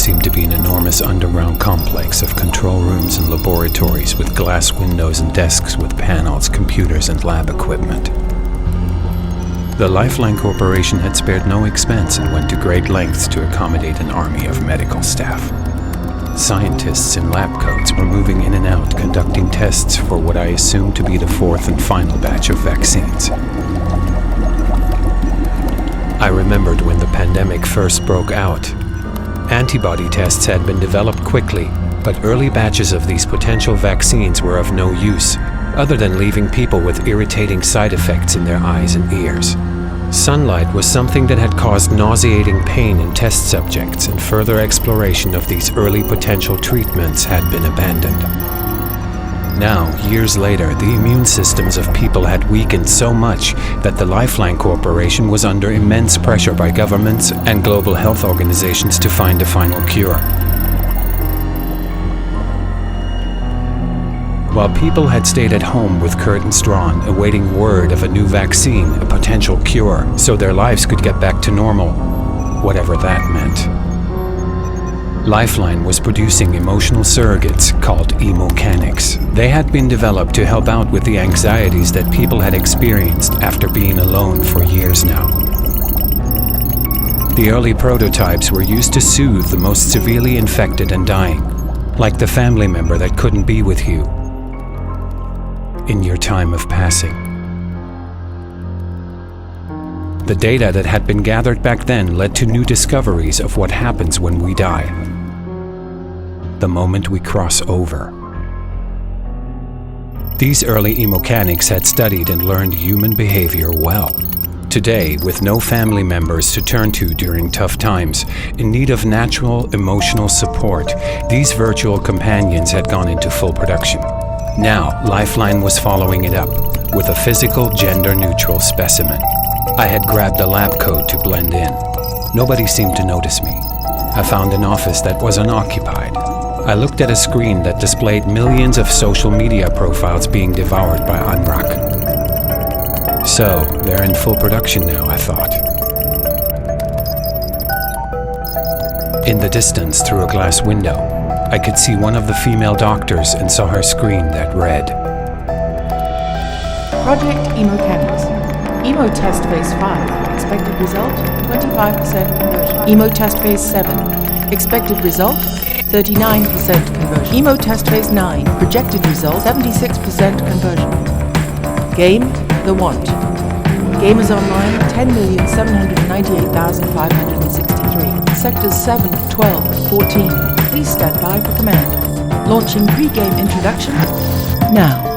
seemed to be an enormous underground complex of control rooms and laboratories with glass windows and desks with panels, computers, and lab equipment. The Lyfelyne Corporation had spared no expense and went to great lengths to accommodate an army of medical staff. Scientists in lab coats were moving in and out, conducting tests for what I assumed to be the fourth and final batch of vaccines. I remembered when the pandemic first broke out. Antibody tests had been developed quickly, but early batches of these potential vaccines were of no use, other than leaving people with irritating side effects in their eyes and ears. Sunlight was something that had caused nauseating pain in test subjects, and further exploration of these early potential treatments had been abandoned. Now, years later, the immune systems of people had weakened so much that the Lyfelyne Corporation was under immense pressure by governments and global health organizations to find a final cure. While people had stayed at home with curtains drawn, awaiting word of a new vaccine, a potential cure, so their lives could get back to normal, whatever that meant. Lyfelyne was producing emotional surrogates called emocanics. They had been developed to help out with the anxieties that people had experienced after being alone for years now. The early prototypes were used to soothe the most severely infected and dying, like the family member that couldn't be with you in your time of passing. The data that had been gathered back then led to new discoveries of what happens when we die, the moment we cross over. These early emocanics had studied and learned human behavior well. Today, with no family members to turn to during tough times, in need of natural emotional support, these virtual companions had gone into full production. Now, Lyfelyne was following it up with a physical, gender-neutral specimen. I had grabbed a lab coat to blend in. Nobody seemed to notice me. I found an office that was unoccupied. I looked at a screen that displayed millions of social media profiles being devoured by Anrak. So, they're in full production now, I thought. In the distance, through a glass window, I could see one of the female doctors and saw her screen that read, Project Emocanics. Emo test phase 5. Expected result, 25% conversion. Emo test phase 7. Expected result, 39% conversion. Emo test phase 9. Projected result, 76% conversion. Game, The Want. Gamers online, 10,798,563. Sectors 7, 12, 14. Please stand by for command. Launching pre-game introduction now.